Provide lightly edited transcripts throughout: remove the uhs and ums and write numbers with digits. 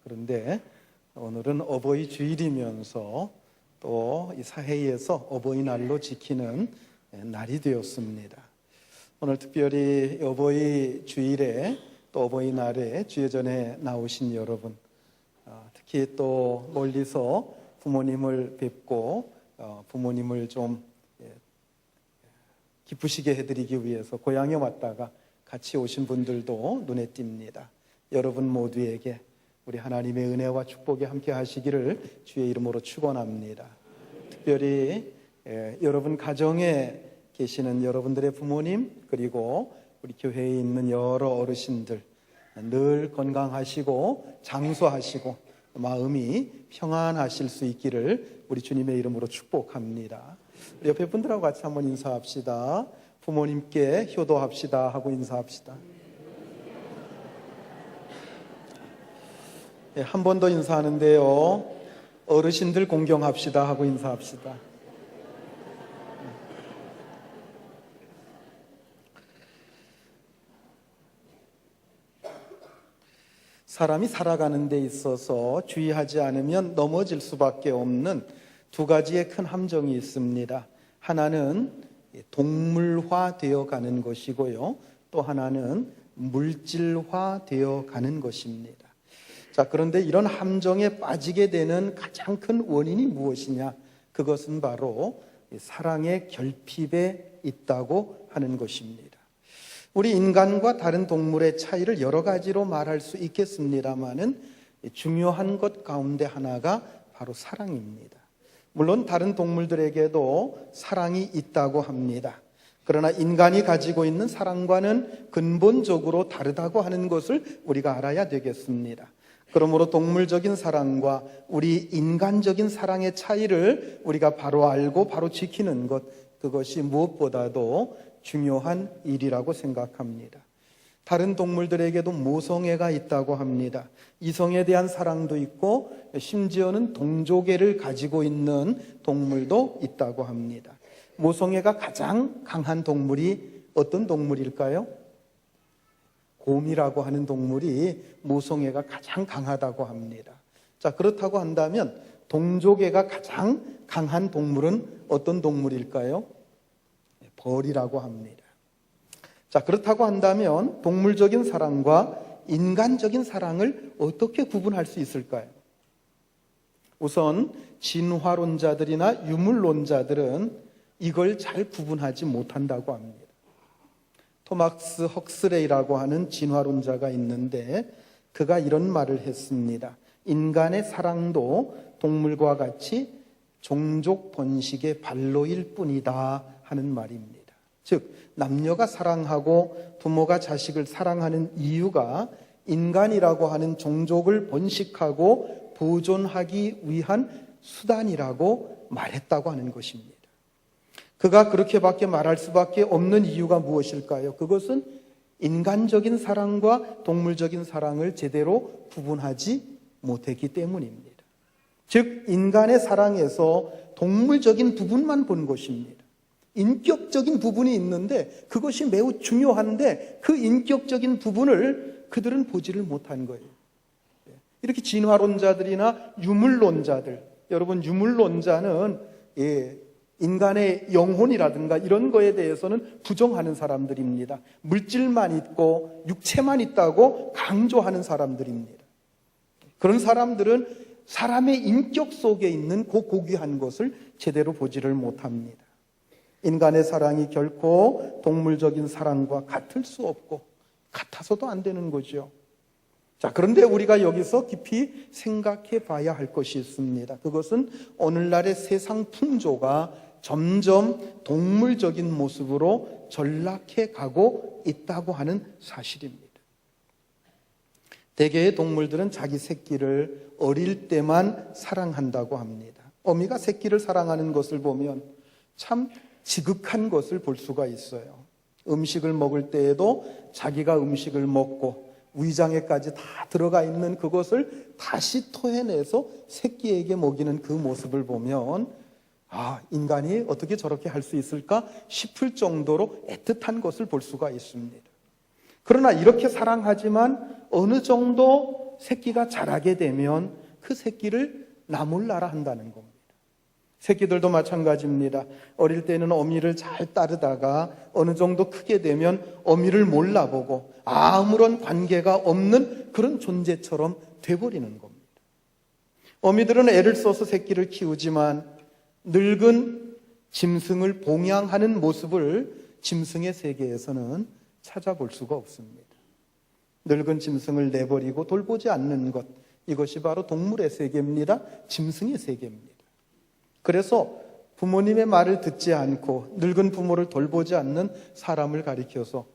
그런데 오늘은 어버이 주일이면서 또 이 사회에서 어버이날로 지키는 날이 되었습니다. 오늘 특별히 어버이 주일에 또 어버이날에 주여전에 나오신 여러분, 특히 또 멀리서 부모님을 뵙고 부모님을 좀 기쁘시게 해드리기 위해서 고향에 왔다가 같이 오신 분들도 눈에 띕니다. 여러분 모두에게 우리 하나님의 은혜와 축복이 함께 하시기를 주의 이름으로 축원합니다. 특별히 여러분 가정에 계시는 여러분들의 부모님, 그리고 우리 교회에 있는 여러 어르신들 늘 건강하시고 장수하시고 마음이 평안하실 수 있기를 우리 주님의 이름으로 축복합니다. 우리 옆에 분들하고 같이 한번 인사합시다. 부모님께 효도합시다 하고 인사합시다. 한 번 더 인사하는데요, 어르신들 공경합시다 하고 인사합시다. 사람이 살아가는 데 있어서 주의하지 않으면 넘어질 수밖에 없는 두 가지의 큰 함정이 있습니다. 하나는 동물화 되어 가는 것이고요, 또 하나는 물질화 되어 가는 것입니다. 자, 그런데 이런 함정에 빠지게 되는 가장 큰 원인이 무엇이냐? 그것은 바로 사랑의 결핍에 있다고 하는 것입니다. 우리 인간과 다른 동물의 차이를 여러 가지로 말할 수 있겠습니다만은 중요한 것 가운데 하나가 바로 사랑입니다. 물론 다른 동물들에게도 사랑이 있다고 합니다. 그러나 인간이 가지고 있는 사랑과는 근본적으로 다르다고 하는 것을 우리가 알아야 되겠습니다. 그러므로 동물적인 사랑과 우리 인간적인 사랑의 차이를 우리가 바로 알고 바로 지키는 것, 그것이 무엇보다도 중요한 일이라고 생각합니다. 다른 동물들에게도 모성애가 있다고 합니다. 이성에 대한 사랑도 있고 심지어는 동족애를 가지고 있는 동물도 있다고 합니다. 모성애가 가장 강한 동물이 어떤 동물일까요? 곰이라고 하는 동물이 모성애가 가장 강하다고 합니다. 자, 그렇다고 한다면 동족애가 가장 강한 동물은 어떤 동물일까요? 벌이라고 합니다. 자, 그렇다고 한다면 동물적인 사랑과 인간적인 사랑을 어떻게 구분할 수 있을까요? 우선 진화론자들이나 유물론자들은 이걸 잘 구분하지 못한다고 합니다. 토마스 헉슬레이라고 하는 진화론자가 있는데 그가 이런 말을 했습니다. 인간의 사랑도 동물과 같이 종족 번식의 발로일 뿐이다 하는 말입니다. 즉, 남녀가 사랑하고 부모가 자식을 사랑하는 이유가 인간이라고 하는 종족을 번식하고 보존하기 위한 수단이라고 말했다고 하는 것입니다. 그가 그렇게밖에 말할 수밖에 없는 이유가 무엇일까요? 그것은 인간적인 사랑과 동물적인 사랑을 제대로 구분하지 못했기 때문입니다. 즉, 인간의 사랑에서 동물적인 부분만 본 것입니다. 인격적인 부분이 있는데 그것이 매우 중요한데 그 인격적인 부분을 그들은 보지를 못한 거예요. 이렇게 진화론자들이나 유물론자들, 여러분 유물론자는 인간의 영혼이라든가 이런 거에 대해서는 부정하는 사람들입니다. 물질만 있고 육체만 있다고 강조하는 사람들입니다. 그런 사람들은 사람의 인격 속에 있는 그 고귀한 것을 제대로 보지를 못합니다. 인간의 사랑이 결코 동물적인 사랑과 같을 수 없고 같아서도 안 되는 거죠. 자, 그런데 우리가 여기서 깊이 생각해 봐야 할 것이 있습니다. 그것은 오늘날의 세상 풍조가 점점 동물적인 모습으로 전락해 가고 있다고 하는 사실입니다. 대개의 동물들은 자기 새끼를 어릴 때만 사랑한다고 합니다. 어미가 새끼를 사랑하는 것을 보면 참 지극한 것을 볼 수가 있어요. 음식을 먹을 때에도 자기가 음식을 먹고 위장에까지 다 들어가 있는 그것을 다시 토해내서 새끼에게 먹이는 그 모습을 보면 인간이 어떻게 저렇게 할 수 있을까 싶을 정도로 애틋한 것을 볼 수가 있습니다. 그러나 이렇게 사랑하지만 어느 정도 새끼가 자라게 되면 그 새끼를 나몰라라 한다는 겁니다. 새끼들도 마찬가지입니다. 어릴 때는 어미를 잘 따르다가 어느 정도 크게 되면 어미를 몰라보고 아무런 관계가 없는 그런 존재처럼 돼버리는 겁니다. 어미들은 애를 써서 새끼를 키우지만 늙은 짐승을 봉양하는 모습을 짐승의 세계에서는 찾아볼 수가 없습니다. 늙은 짐승을 내버리고 돌보지 않는 것, 이것이 바로 동물의 세계입니다. 짐승의 세계입니다. 그래서 부모님의 말을 듣지 않고 늙은 부모를 돌보지 않는 사람을 가리켜서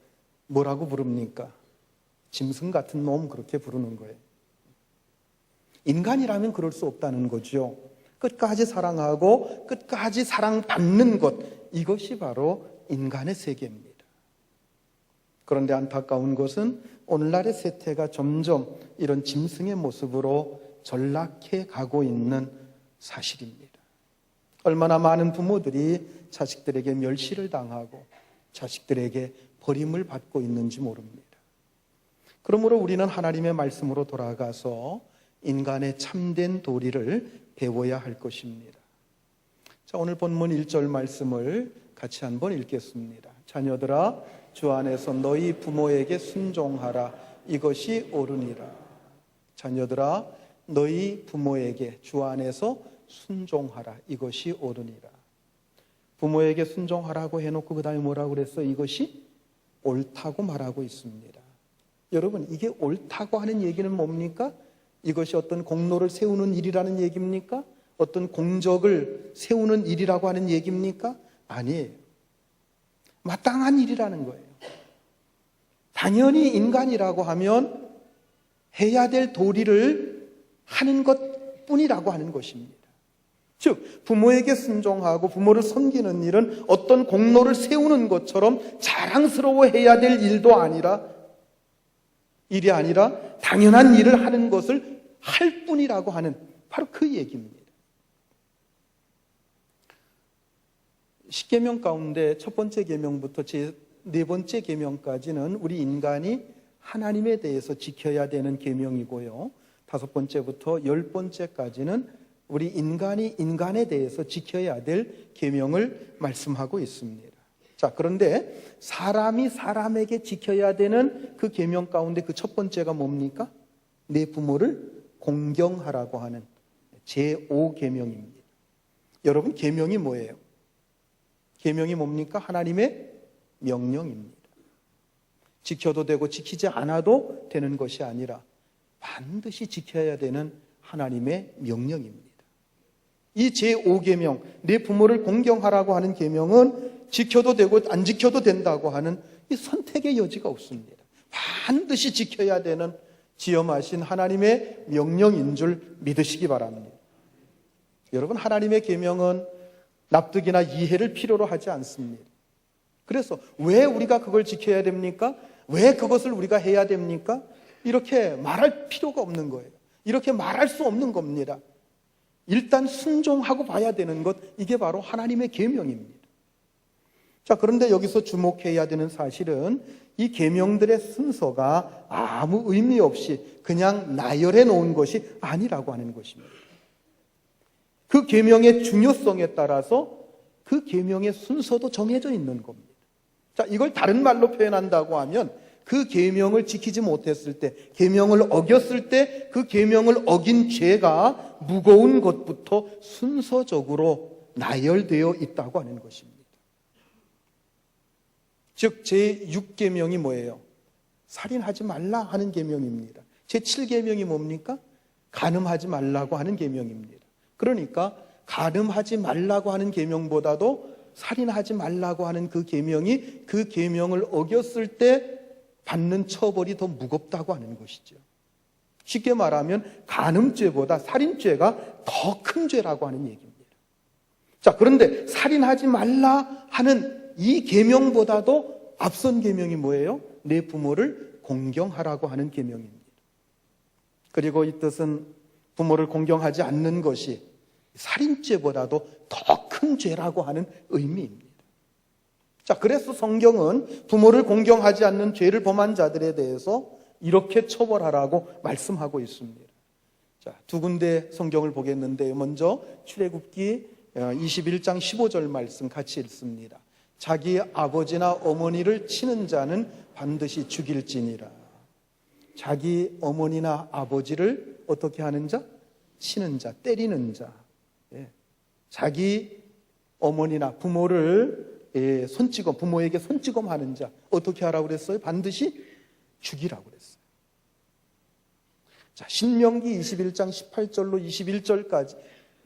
뭐라고 부릅니까? 짐승 같은 놈, 그렇게 부르는 거예요. 인간이라면 그럴 수 없다는 거죠. 끝까지 사랑하고 끝까지 사랑받는 것, 이것이 바로 인간의 세계입니다. 그런데 안타까운 것은 오늘날의 세태가 점점 이런 짐승의 모습으로 전락해 가고 있는 사실입니다. 얼마나 많은 부모들이 자식들에게 멸시를 당하고 자식들에게 버림을 받고 있는지 모릅니다. 그러므로 우리는 하나님의 말씀으로 돌아가서 인간의 참된 도리를 배워야 할 것입니다. 자, 오늘 본문 1절 말씀을 같이 한번 읽겠습니다. 자녀들아, 주 안에서 너희 부모에게 순종하라. 이것이 옳으니라. 자녀들아, 너희 부모에게 주 안에서 순종하라. 이것이 옳으니라. 부모에게 순종하라고 해놓고 그 다음에 뭐라고 그랬어? 이것이 옳다고 말하고 있습니다. 여러분, 이게 옳다고 하는 얘기는 뭡니까? 이것이 어떤 공로를 세우는 일이라는 얘기입니까? 어떤 공적을 세우는 일이라고 하는 얘기입니까? 아니에요. 마땅한 일이라는 거예요. 당연히 인간이라고 하면 해야 될 도리를 하는 것뿐이라고 하는 것입니다. 즉, 부모에게 순종하고 부모를 섬기는 일은 어떤 공로를 세우는 것처럼 자랑스러워해야 될 일이 아니라 당연한 일을 하는 것을 할 뿐이라고 하는 바로 그 얘기입니다. 십계명 가운데 첫 번째 계명부터 제 네 번째 계명까지는 우리 인간이 하나님에 대해서 지켜야 되는 계명이고요. 다섯 번째부터 10번째까지는 우리 인간이 인간에 대해서 지켜야 될 계명을 말씀하고 있습니다. 자, 그런데 사람이 사람에게 지켜야 되는 그 계명 가운데 그 첫 번째가 뭡니까? 내 부모를 공경하라고 하는 제5계명입니다. 여러분, 계명이 뭐예요? 계명이 뭡니까? 하나님의 명령입니다. 지켜도 되고 지키지 않아도 되는 것이 아니라 반드시 지켜야 되는 하나님의 명령입니다. 이 제5계명, 내 부모를 공경하라고 하는 계명은 지켜도 되고 안 지켜도 된다고 하는 이 선택의 여지가 없습니다. 반드시 지켜야 되는 지엄하신 하나님의 명령인 줄 믿으시기 바랍니다. 여러분, 하나님의 계명은 납득이나 이해를 필요로 하지 않습니다. 그래서 왜 우리가 그걸 지켜야 됩니까? 왜 그것을 우리가 해야 됩니까? 이렇게 말할 필요가 없는 거예요. 이렇게 말할 수 없는 겁니다. 일단 순종하고 봐야 되는 것, 이게 바로 하나님의 계명입니다. 자, 그런데 여기서 주목해야 되는 사실은 이 계명들의 순서가 아무 의미 없이 그냥 나열해 놓은 것이 아니라고 하는 것입니다. 그 계명의 중요성에 따라서 그 계명의 순서도 정해져 있는 겁니다. 자, 이걸 다른 말로 표현한다고 하면 그 계명을 지키지 못했을 때, 계명을 어겼을 때 그 계명을 어긴 죄가 무거운 것부터 순서적으로 나열되어 있다고 하는 것입니다. 즉, 제6계명이 뭐예요? 살인하지 말라 하는 계명입니다. 제7계명이 뭡니까? 간음하지 말라고 하는 계명입니다. 그러니까 간음하지 말라고 하는 계명보다도 살인하지 말라고 하는 그 계명이 그 계명을 어겼을 때 받는 처벌이 더 무겁다고 하는 것이죠. 쉽게 말하면 간음죄보다 살인죄가 더 큰 죄라고 하는 얘기입니다. 자, 그런데 살인하지 말라 하는 이 계명보다도 앞선 계명이 뭐예요? 내 부모를 공경하라고 하는 계명입니다. 그리고 이 뜻은 부모를 공경하지 않는 것이 살인죄보다도 더 큰 죄라고 하는 의미입니다. 자, 그래서 성경은 부모를 공경하지 않는 죄를 범한 자들에 대해서 이렇게 처벌하라고 말씀하고 있습니다. 자, 두 군데 성경을 보겠는데 먼저 출애굽기 21장 15절 말씀 같이 읽습니다. 자기 아버지나 어머니를 치는 자는 반드시 죽일지니라. 자기 어머니나 아버지를 어떻게 하는 자? 치는 자, 때리는 자. 자기 어머니나 부모를 손찌검, 부모에게 손찌검 하는 자 어떻게 하라고 그랬어요? 반드시 죽이라고 그랬어요. 자, 신명기 21장 18절로 21절까지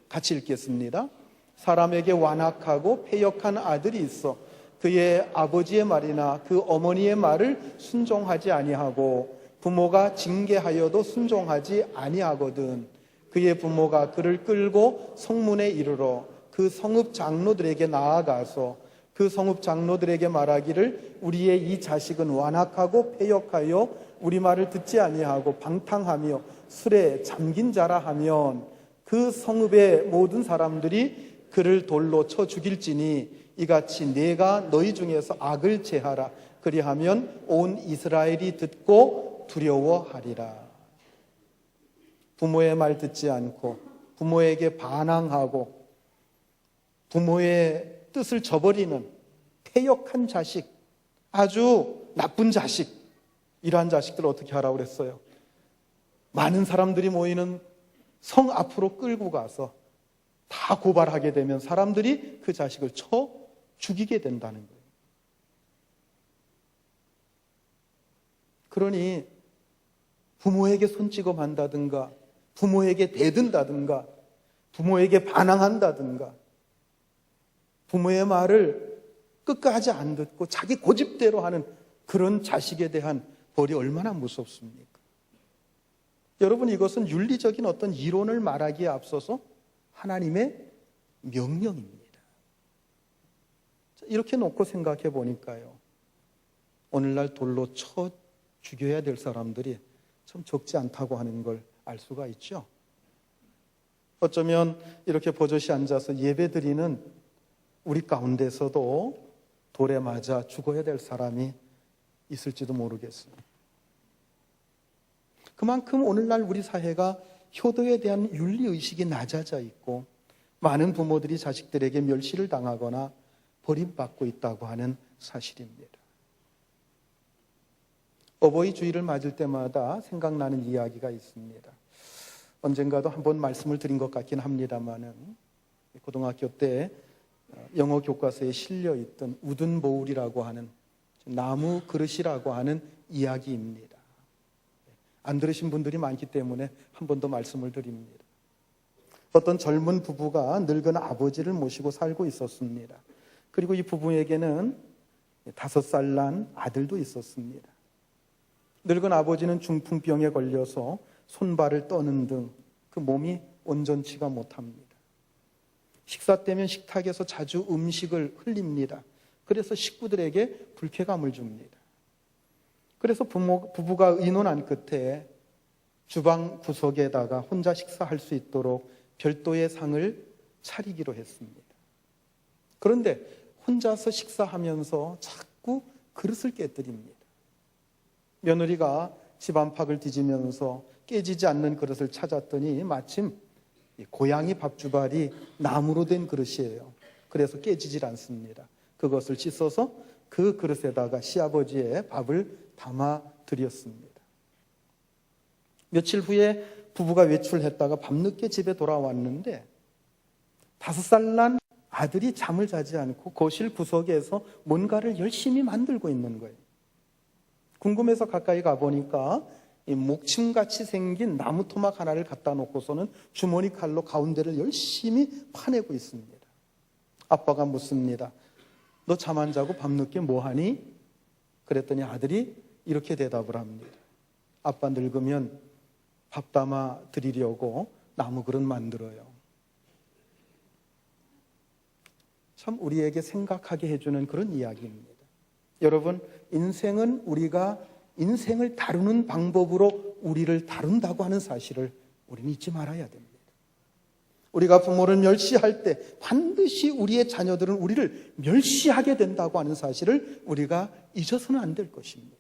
같이 읽겠습니다. 사람에게 완악하고 패역한 아들이 있어 그의 아버지의 말이나 그 어머니의 말을 순종하지 아니하고 부모가 징계하여도 순종하지 아니하거든 그의 부모가 그를 끌고 성문에 이르러 그 성읍 장로들에게 나아가서 그 성읍 장로들에게 말하기를 우리의 이 자식은 완악하고 패역하여 우리 말을 듣지 아니하고 방탕하며 술에 잠긴 자라 하면 그 성읍의 모든 사람들이 그를 돌로 쳐 죽일지니 이같이 내가 너희 중에서 악을 제하라 그리하면 온 이스라엘이 듣고 두려워하리라. 부모의 말 듣지 않고 부모에게 반항하고 부모의 뜻을 저버리는 패역한 자식, 아주 나쁜 자식, 이러한 자식들을 어떻게 하라고 그랬어요? 많은 사람들이 모이는 성 앞으로 끌고 가서 다 고발하게 되면 사람들이 그 자식을 쳐 죽이게 된다는 거예요. 그러니 부모에게 손찌검 한다든가 부모에게 대든다든가 부모에게 반항한다든가 부모의 말을 끝까지 안 듣고 자기 고집대로 하는 그런 자식에 대한 벌이 얼마나 무섭습니까? 여러분, 이것은 윤리적인 어떤 이론을 말하기에 앞서서 하나님의 명령입니다. 이렇게 놓고 생각해 보니까요, 오늘날 돌로 쳐 죽여야 될 사람들이 참 적지 않다고 하는 걸 알 수가 있죠. 어쩌면 이렇게 버젓이 앉아서 예배드리는 우리 가운데서도 돌에 맞아 죽어야 될 사람이 있을지도 모르겠어요. 그만큼 오늘날 우리 사회가 효도에 대한 윤리의식이 낮아져 있고 많은 부모들이 자식들에게 멸시를 당하거나 버림받고 있다고 하는 사실입니다. 어버이 주일을 맞을 때마다 생각나는 이야기가 있습니다. 언젠가도 한번 말씀을 드린 것 같긴 합니다만은 고등학교 때 영어 교과서에 실려있던 우든 보울이라고 하는 나무 그릇이라고 하는 이야기입니다. 안 들으신 분들이 많기 때문에 한 번 더 말씀을 드립니다. 어떤 젊은 부부가 늙은 아버지를 모시고 살고 있었습니다. 그리고 이 부부에게는 5살 난 아들도 있었습니다. 늙은 아버지는 중풍병에 걸려서 손발을 떠는 등 그 몸이 온전치가 못합니다. 식사 때면 식탁에서 자주 음식을 흘립니다. 그래서 식구들에게 불쾌감을 줍니다. 그래서 부부가 의논한 끝에 주방 구석에다가 혼자 식사할 수 있도록 별도의 상을 차리기로 했습니다. 그런데 혼자서 식사하면서 자꾸 그릇을 깨뜨립니다. 며느리가 집 안팎을 뒤지면서 깨지지 않는 그릇을 찾았더니 마침 고양이 밥주발이 나무로 된 그릇이에요. 그래서 깨지질 않습니다. 그것을 씻어서 그 그릇에다가 시아버지의 밥을 담아 드렸습니다. 며칠 후에 부부가 외출했다가 밤늦게 집에 돌아왔는데 5살 난 아들이 잠을 자지 않고 거실 구석에서 뭔가를 열심히 만들고 있는 거예요. 궁금해서 가까이 가보니까 이 목침같이 생긴 나무 토막 하나를 갖다 놓고서는 주머니 칼로 가운데를 열심히 파내고 있습니다. 아빠가 묻습니다. 너 잠 안 자고 밤늦게 뭐하니? 그랬더니 아들이 이렇게 대답을 합니다. 아빠 늙으면 밥 담아 드리려고 나무 그릇 만들어요. 참 우리에게 생각하게 해주는 그런 이야기입니다. 여러분, 인생은 우리가 인생을 다루는 방법으로 우리를 다룬다고 하는 사실을 우리는 잊지 말아야 됩니다. 우리가 부모를 멸시할 때 반드시 우리의 자녀들은 우리를 멸시하게 된다고 하는 사실을 우리가 잊어서는 안 될 것입니다.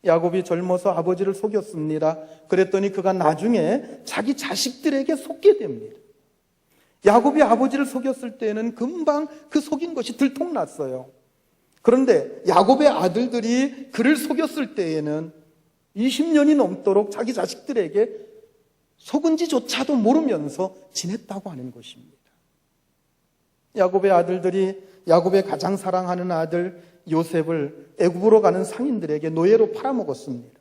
야곱이 젊어서 아버지를 속였습니다. 그랬더니 그가 나중에 자기 자식들에게 속게 됩니다. 야곱이 아버지를 속였을 때는 금방 그 속인 것이 들통났어요. 그런데 야곱의 아들들이 그를 속였을 때에는 20년이 넘도록 자기 자식들에게 속은지조차도 모르면서 지냈다고 하는 것입니다. 야곱의 아들들이 야곱의 가장 사랑하는 아들 요셉을 애굽으로 가는 상인들에게 노예로 팔아먹었습니다.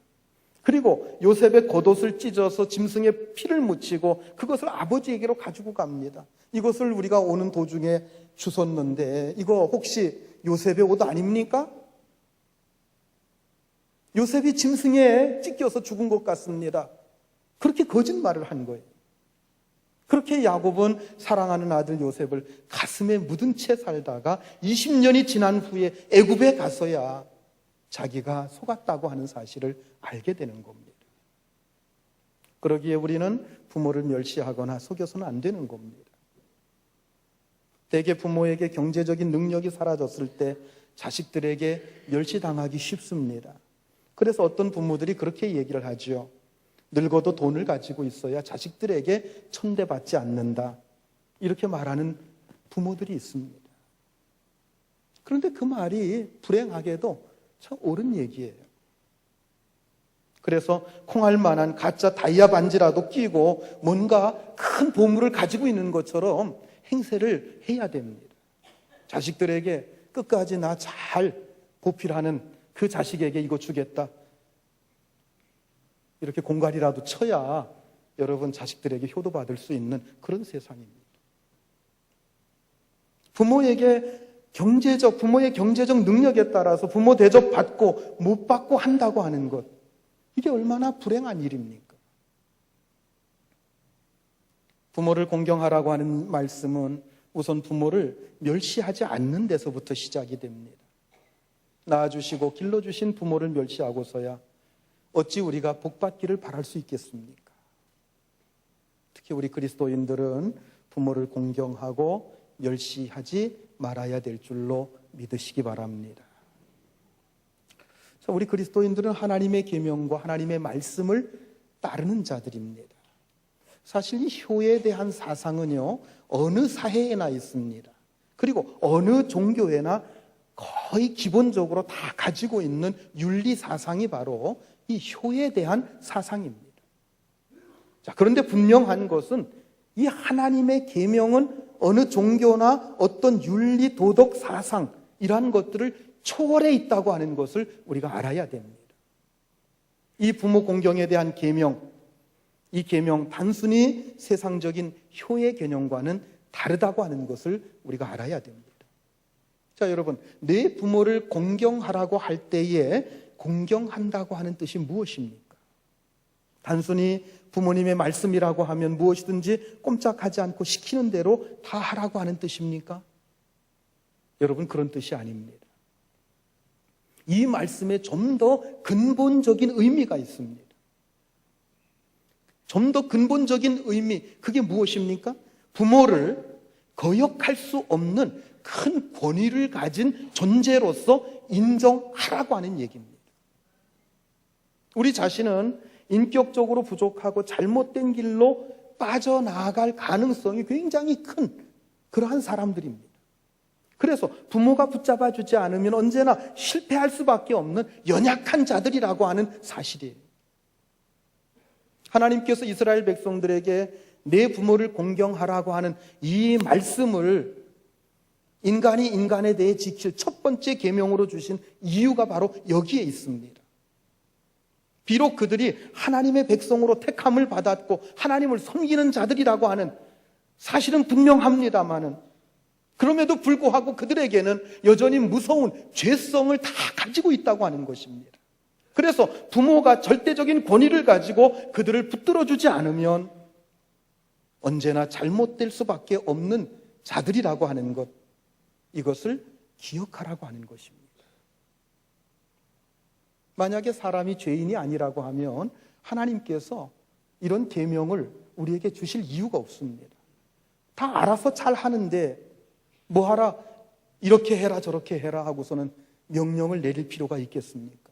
그리고 요셉의 겉옷을 찢어서 짐승에 피를 묻히고 그것을 아버지에게로 가지고 갑니다. 이것을 우리가 오는 도중에 주웠는데 이거 혹시 요셉의 옷 아닙니까? 요셉이 짐승에 찢겨서 죽은 것 같습니다. 그렇게 거짓말을 한 거예요. 그렇게 야곱은 사랑하는 아들 요셉을 가슴에 묻은 채 살다가 20년이 지난 후에 애굽에 가서야 자기가 속았다고 하는 사실을 알게 되는 겁니다. 그러기에 우리는 부모를 멸시하거나 속여서는 안 되는 겁니다. 대개 부모에게 경제적인 능력이 사라졌을 때 자식들에게 멸시당하기 쉽습니다. 그래서 어떤 부모들이 그렇게 얘기를 하죠. 늙어도 돈을 가지고 있어야 자식들에게 천대받지 않는다. 이렇게 말하는 부모들이 있습니다. 그런데 그 말이 불행하게도 참 옳은 얘기예요. 그래서 콩알 만한 가짜 다이아 반지라도 끼고 뭔가 큰 보물을 가지고 있는 것처럼 행세를 해야 됩니다. 자식들에게 끝까지 나 잘 보필하는 그 자식에게 이거 주겠다. 이렇게 공갈이라도 쳐야 여러분 자식들에게 효도받을 수 있는 그런 세상입니다. 부모의 경제적 능력에 따라서 부모 대접 받고 못 받고 한다고 하는 것, 이게 얼마나 불행한 일입니까? 부모를 공경하라고 하는 말씀은 우선 부모를 멸시하지 않는 데서부터 시작이 됩니다. 낳아주시고 길러주신 부모를 멸시하고서야 어찌 우리가 복받기를 바랄 수 있겠습니까? 특히 우리 그리스도인들은 부모를 공경하고 멸시하지 말아야 될 줄로 믿으시기 바랍니다. 우리 그리스도인들은 하나님의 계명과 하나님의 말씀을 따르는 자들입니다. 사실 이 효에 대한 사상은요, 어느 사회에나 있습니다. 그리고 어느 종교에나 거의 기본적으로 다 가지고 있는 윤리 사상이 바로 이 효에 대한 사상입니다. 자, 그런데 분명한 것은 이 하나님의 계명은 어느 종교나 어떤 윤리 도덕 사상 이러한 것들을 초월해 있다고 하는 것을 우리가 알아야 됩니다. 이 부모 공경에 대한 계명, 이 계명 단순히 세상적인 효의 개념과는 다르다고 하는 것을 우리가 알아야 됩니다. 자, 여러분, 내 부모를 공경하라고 할 때에 공경한다고 하는 뜻이 무엇입니까? 단순히 부모님의 말씀이라고 하면 무엇이든지 꼼짝하지 않고 시키는 대로 다 하라고 하는 뜻입니까? 여러분, 그런 뜻이 아닙니다. 이 말씀에 좀 더 근본적인 의미가 있습니다. 좀 더 근본적인 의미, 그게 무엇입니까? 부모를 거역할 수 없는 큰 권위를 가진 존재로서 인정하라고 하는 얘기입니다. 우리 자신은 인격적으로 부족하고 잘못된 길로 빠져나갈 가능성이 굉장히 큰 그러한 사람들입니다. 그래서 부모가 붙잡아 주지 않으면 언제나 실패할 수밖에 없는 연약한 자들이라고 하는 사실이에요. 하나님께서 이스라엘 백성들에게 내 부모를 공경하라고 하는 이 말씀을 인간이 인간에 대해 지킬 첫 번째 계명으로 주신 이유가 바로 여기에 있습니다. 비록 그들이 하나님의 백성으로 택함을 받았고 하나님을 섬기는 자들이라고 하는 사실은 분명합니다만은 그럼에도 불구하고 그들에게는 여전히 무서운 죄성을 다 가지고 있다고 하는 것입니다. 그래서 부모가 절대적인 권위를 가지고 그들을 붙들어주지 않으면 언제나 잘못될 수밖에 없는 자들이라고 하는 것, 이것을 기억하라고 하는 것입니다. 만약에 사람이 죄인이 아니라고 하면 하나님께서 이런 계명을 우리에게 주실 이유가 없습니다. 다 알아서 잘 하는데 뭐 하라, 이렇게 해라 저렇게 해라 하고서는 명령을 내릴 필요가 있겠습니까?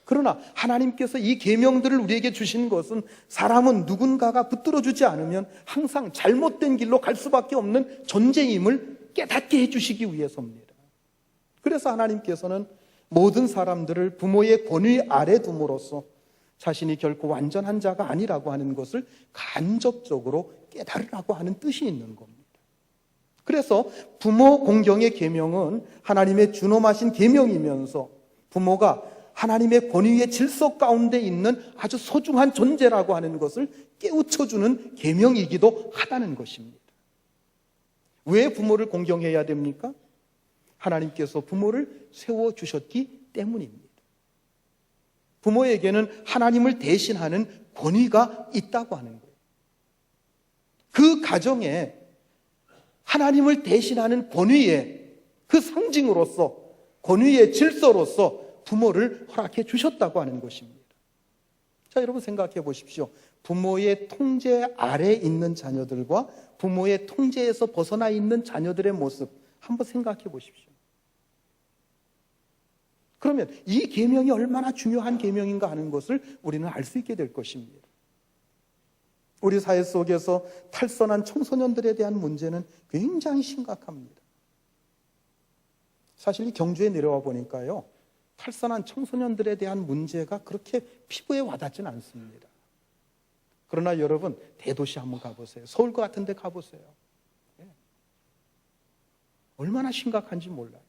그러나 하나님께서 이 계명들을 우리에게 주신 것은 사람은 누군가가 붙들어주지 않으면 항상 잘못된 길로 갈 수밖에 없는 존재임을 깨닫게 해주시기 위해서입니다. 그래서 하나님께서는 모든 사람들을 부모의 권위 아래 둠으로써 자신이 결코 완전한 자가 아니라고 하는 것을 간접적으로 깨달으라고 하는 뜻이 있는 겁니다. 그래서 부모 공경의 계명은 하나님의 준엄하신 계명이면서 부모가 하나님의 권위의 질서 가운데 있는 아주 소중한 존재라고 하는 것을 깨우쳐주는 계명이기도 하다는 것입니다. 왜 부모를 공경해야 됩니까? 하나님께서 부모를 세워주셨기 때문입니다. 부모에게는 하나님을 대신하는 권위가 있다고 하는 거예요. 그 가정에 하나님을 대신하는 권위의 그 상징으로서, 권위의 질서로서 부모를 허락해 주셨다고 하는 것입니다. 자, 여러분 생각해 보십시오. 부모의 통제 아래 있는 자녀들과 부모의 통제에서 벗어나 있는 자녀들의 모습 한번 생각해 보십시오. 그러면 이 계명이 얼마나 중요한 계명인가 하는 것을 우리는 알 수 있게 될 것입니다. 우리 사회 속에서 탈선한 청소년들에 대한 문제는 굉장히 심각합니다. 사실 이 경주에 내려와 보니까요, 탈선한 청소년들에 대한 문제가 그렇게 피부에 와닿지는 않습니다. 그러나 여러분, 대도시 한번 가보세요. 서울 같은 데 가보세요. 얼마나 심각한지 몰라요.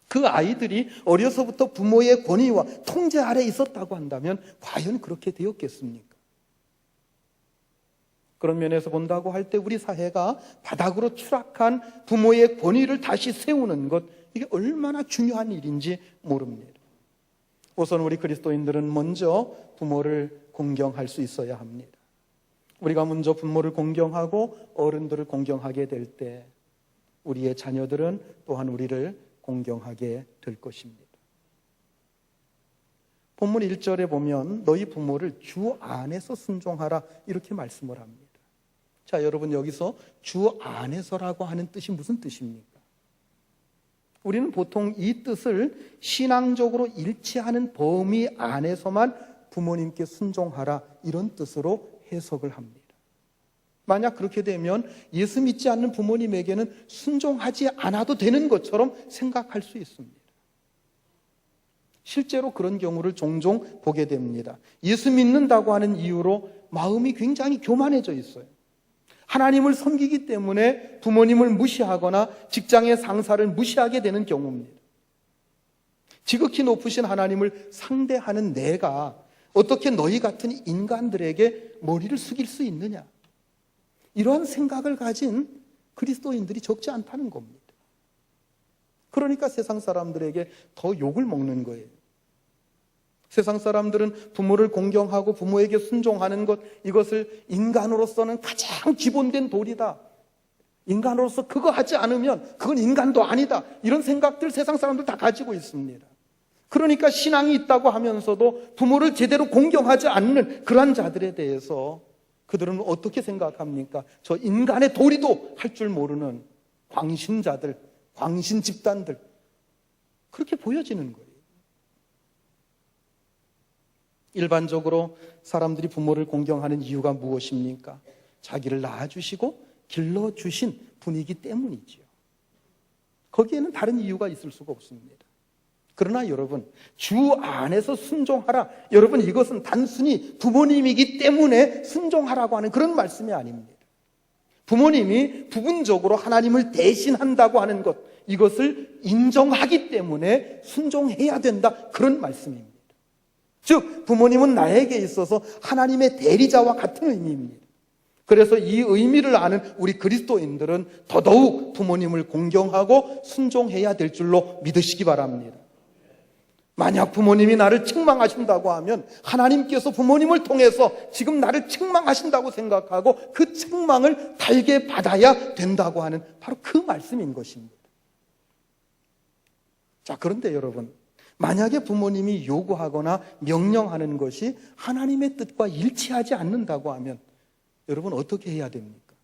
그 아이들이 어려서부터 부모의 권위와 통제 아래 있었다고 한다면 과연 그렇게 되었겠습니까? 그런 면에서 본다고 할 때 우리 사회가 바닥으로 추락한 부모의 권위를 다시 세우는 것, 이게 얼마나 중요한 일인지 모릅니다. 우선 우리 그리스도인들은 먼저 부모를 공경할 수 있어야 합니다. 우리가 먼저 부모를 공경하고 어른들을 공경하게 될 때 우리의 자녀들은 또한 우리를 공경하게 될 것입니다. 본문 1절에 보면 너희 부모를 주 안에서 순종하라 이렇게 말씀을 합니다. 자, 여러분, 여기서 주 안에서라고 하는 뜻이 무슨 뜻입니까? 우리는 보통 이 뜻을 신앙적으로 일치하는 범위 안에서만 부모님께 순종하라 이런 뜻으로 해석을 합니다. 만약 그렇게 되면 예수 믿지 않는 부모님에게는 순종하지 않아도 되는 것처럼 생각할 수 있습니다. 실제로 그런 경우를 종종 보게 됩니다. 예수 믿는다고 하는 이유로 마음이 굉장히 교만해져 있어요. 하나님을 섬기기 때문에 부모님을 무시하거나 직장의 상사를 무시하게 되는 경우입니다. 지극히 높으신 하나님을 상대하는 내가 어떻게 너희 같은 인간들에게 머리를 숙일 수 있느냐? 이러한 생각을 가진 그리스도인들이 적지 않다는 겁니다. 그러니까 세상 사람들에게 더 욕을 먹는 거예요. 세상 사람들은 부모를 공경하고 부모에게 순종하는 것, 이것을 인간으로서는 가장 기본된 도리다. 인간으로서 그거 하지 않으면 그건 인간도 아니다. 이런 생각들 세상 사람들 다 가지고 있습니다. 그러니까 신앙이 있다고 하면서도 부모를 제대로 공경하지 않는 그러한 자들에 대해서 그들은 어떻게 생각합니까? 저 인간의 도리도 할 줄 모르는 광신자들, 광신 집단들, 그렇게 보여지는 거예요. 일반적으로 사람들이 부모를 공경하는 이유가 무엇입니까? 자기를 낳아주시고 길러주신 분이기 때문이지요. 거기에는 다른 이유가 있을 수가 없습니다. 그러나 여러분, 주 안에서 순종하라. 여러분, 이것은 단순히 부모님이기 때문에 순종하라고 하는 그런 말씀이 아닙니다. 부모님이 부분적으로 하나님을 대신한다고 하는 것, 이것을 인정하기 때문에 순종해야 된다. 그런 말씀입니다. 즉, 부모님은 나에게 있어서 하나님의 대리자와 같은 의미입니다. 그래서 이 의미를 아는 우리 그리스도인들은 더더욱 부모님을 공경하고 순종해야 될 줄로 믿으시기 바랍니다. 만약 부모님이 나를 책망하신다고 하면 하나님께서 부모님을 통해서 지금 나를 책망하신다고 생각하고 그 책망을 달게 받아야 된다고 하는 바로 그 말씀인 것입니다. 자, 그런데 여러분, 만약에 부모님이 요구하거나 명령하는 것이 하나님의 뜻과 일치하지 않는다고 하면 여러분 어떻게 해야 됩니까?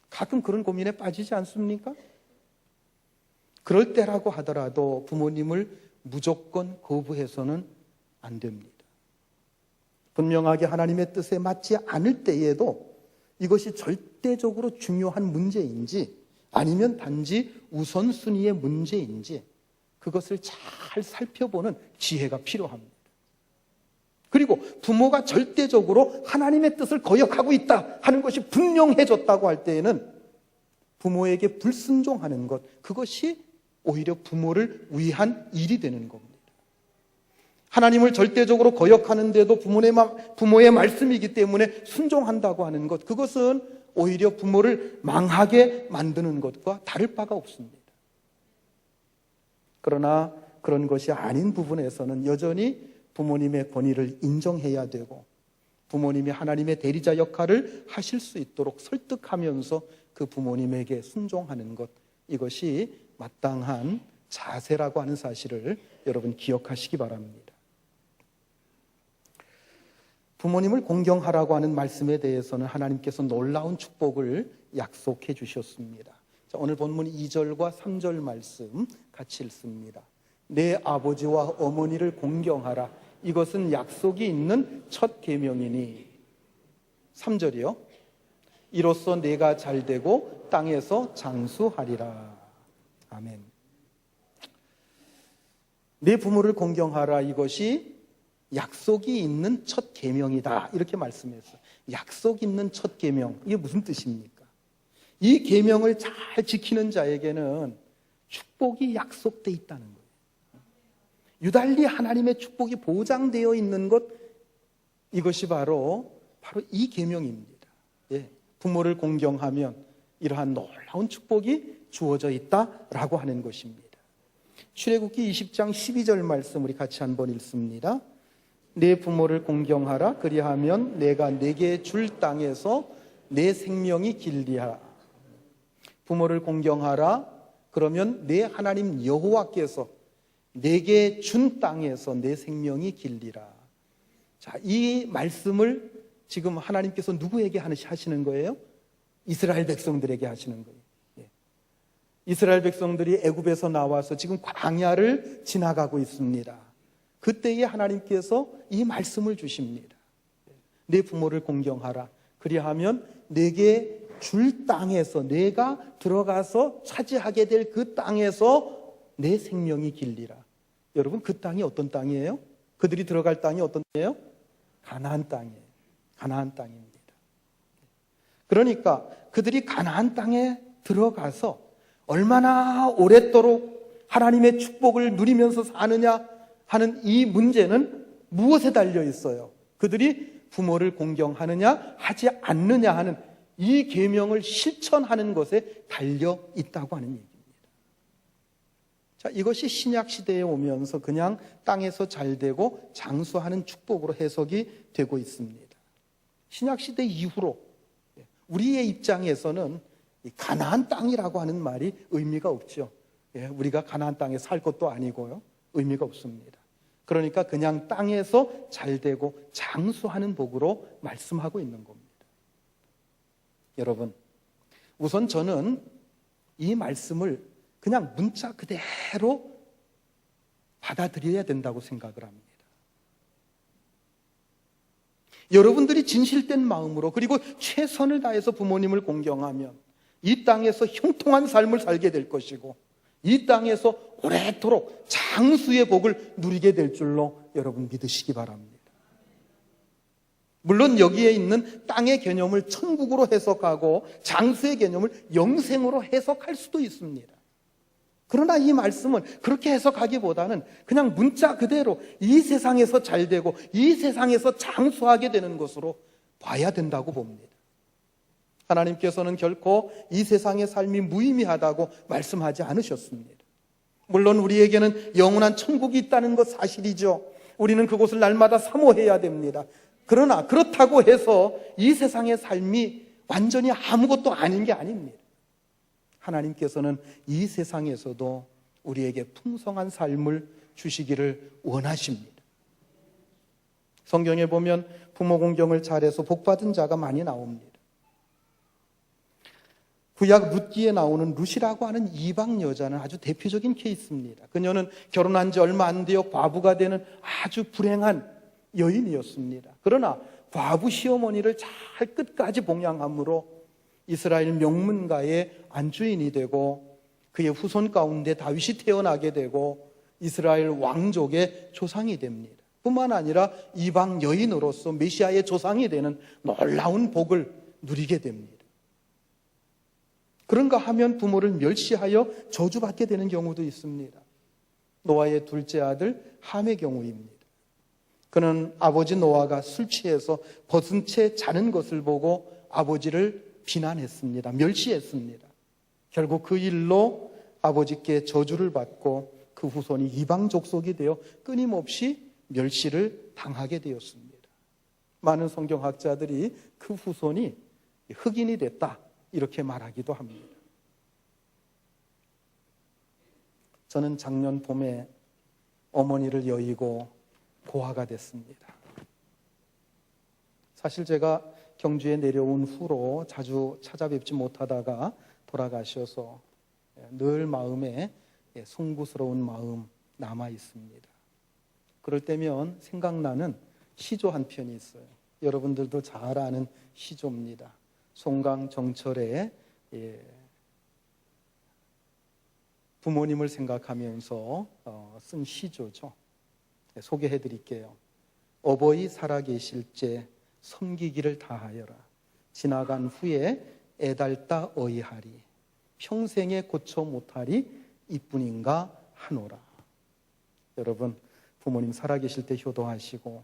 가끔 그런 고민에 빠지지 않습니까? 그럴 때라고 하더라도 부모님을 무조건 거부해서는 안 됩니다. 분명하게 하나님의 뜻에 맞지 않을 때에도 이것이 절대적으로 중요한 문제인지 아니면 단지 우선순위의 문제인지 그것을 잘 살펴보는 지혜가 필요합니다. 그리고 부모가 절대적으로 하나님의 뜻을 거역하고 있다 하는 것이 분명해졌다고 할 때에는 부모에게 불순종하는 것, 그것이 오히려 부모를 위한 일이 되는 겁니다. 하나님을 절대적으로 거역하는데도 부모의 말씀이기 때문에 순종한다고 하는 것, 그것은 오히려 부모를 망하게 만드는 것과 다를 바가 없습니다. 그러나 그런 것이 아닌 부분에서는 여전히 부모님의 권위를 인정해야 되고 부모님이 하나님의 대리자 역할을 하실 수 있도록 설득하면서 그 부모님에게 순종하는 것, 이것이 마땅한 자세라고 하는 사실을 여러분 기억하시기 바랍니다. 부모님을 공경하라고 하는 말씀에 대해서는 하나님께서 놀라운 축복을 약속해 주셨습니다. 자, 오늘 본문 2절과 3절 말씀 같이 읽습니다. 내 아버지와 어머니를 공경하라. 이것은 약속이 있는 첫 계명이니. 3절이요. 이로써 내가 잘되고 땅에서 장수하리라. 아멘. 내 부모를 공경하라. 이것이 약속이 있는 첫 계명이다. 이렇게 말씀했어요. 약속 있는 첫 계명. 이게 무슨 뜻입니까? 이 계명을 잘 지키는 자에게는 축복이 약속되어 있다는 거예요. 유달리 하나님의 축복이 보장되어 있는 것, 이것이 바로 이 계명입니다. 예, 부모를 공경하면 이러한 놀라운 축복이 주어져 있다라고 하는 것입니다. 출애굽기 20장 12절 말씀 우리 같이 한번 읽습니다. 내 부모를 공경하라. 그리하면 내가 내게 줄 땅에서 내 생명이 길리하라. 부모를 공경하라. 그러면 내 하나님 여호와께서 내게 준 땅에서 내 생명이 길리라. 자, 이 말씀을 지금 하나님께서 누구에게 하시는 거예요? 이스라엘 백성들에게 하시는 거예요. 예. 이스라엘 백성들이 애굽에서 나와서 지금 광야를 지나가고 있습니다. 그때에 하나님께서 이 말씀을 주십니다. 내 부모를 공경하라. 그리하면 내게 줄 땅에서, 내가 들어가서 차지하게 될 그 땅에서 내 생명이 길리라. 여러분, 그 땅이 어떤 땅이에요? 그들이 들어갈 땅이 어떤 땅이에요? 가나안 땅이에요. 가나안 땅입니다. 그러니까 그들이 가나안 땅에 들어가서 얼마나 오랫도록 하나님의 축복을 누리면서 사느냐 하는 이 문제는 무엇에 달려 있어요? 그들이 부모를 공경하느냐 하지 않느냐 하는 이 계명을 실천하는 것에 달려 있다고 하는 얘기입니다. 자, 이것이 신약 시대에 오면서 그냥 땅에서 잘되고 장수하는 축복으로 해석이 되고 있습니다. 신약 시대 이후로 우리의 입장에서는 가나안 땅이라고 하는 말이 의미가 없죠. 우리가 가나안 땅에 살 것도 아니고요. 의미가 없습니다. 그러니까 그냥 땅에서 잘되고 장수하는 복으로 말씀하고 있는 겁니다. 여러분, 우선 저는 이 말씀을 그냥 문자 그대로 받아들여야 된다고 생각을 합니다. 여러분들이 진실된 마음으로 그리고 최선을 다해서 부모님을 공경하면 이 땅에서 형통한 삶을 살게 될 것이고 이 땅에서 오래도록 장수의 복을 누리게 될 줄로 여러분 믿으시기 바랍니다. 물론 여기에 있는 땅의 개념을 천국으로 해석하고 장수의 개념을 영생으로 해석할 수도 있습니다. 그러나 이 말씀은 그렇게 해석하기보다는 그냥 문자 그대로 이 세상에서 잘되고 이 세상에서 장수하게 되는 것으로 봐야 된다고 봅니다. 하나님께서는 결코 이 세상의 삶이 무의미하다고 말씀하지 않으셨습니다. 물론 우리에게는 영원한 천국이 있다는 것 사실이죠. 우리는 그곳을 날마다 사모해야 됩니다. 그러나 그렇다고 해서 이 세상의 삶이 완전히 아무것도 아닌 게 아닙니다. 하나님께서는 이 세상에서도 우리에게 풍성한 삶을 주시기를 원하십니다. 성경에 보면 부모 공경을 잘해서 복받은 자가 많이 나옵니다. 구약 룻기에 나오는 룻이라고 하는 이방 여자는 아주 대표적인 케이스입니다. 그녀는 결혼한 지 얼마 안 되어 과부가 되는 아주 불행한 여인이었습니다. 그러나 과부 시어머니를 잘 끝까지 봉양함으로 이스라엘 명문가의 안주인이 되고 그의 후손 가운데 다윗이 태어나게 되고 이스라엘 왕족의 조상이 됩니다. 뿐만 아니라 이방 여인으로서 메시아의 조상이 되는 놀라운 복을 누리게 됩니다. 그런가 하면 부모를 멸시하여 저주받게 되는 경우도 있습니다. 노아의 둘째 아들 함의 경우입니다. 그는 아버지 노아가 술 취해서 벗은 채 자는 것을 보고 아버지를 비난했습니다. 멸시했습니다. 결국 그 일로 아버지께 저주를 받고 그 후손이 이방 족속이 되어 끊임없이 멸시를 당하게 되었습니다. 많은 성경학자들이 그 후손이 흑인이 됐다 이렇게 말하기도 합니다. 저는 작년 봄에 어머니를 여의고 고아가 됐습니다. 사실 제가 경주에 내려온 후로 자주 찾아뵙지 못하다가 돌아가셔서 늘 마음에 송구스러운 마음 남아 있습니다. 그럴 때면 생각나는 시조 한 편이 있어요. 여러분들도 잘 아는 시조입니다. 송강 정철의 부모님을 생각하면서 쓴 시조죠. 소개해 드릴게요. 어버이 살아계실 때 섬기기를 다하여라. 지나간 후에 애달다 어이하리. 평생에 고쳐 못하리 이뿐인가 하노라. 여러분, 부모님 살아계실 때 효도하시고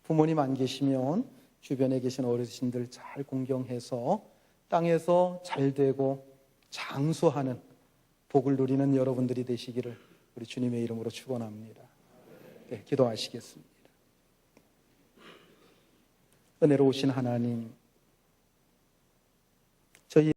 부모님 안 계시면 주변에 계신 어르신들 잘 공경해서 땅에서 잘 되고 장수하는 복을 누리는 여러분들이 되시기를 우리 주님의 이름으로 축원합니다. 네, 기도하시겠습니다. 은혜로우신 하나님, 저희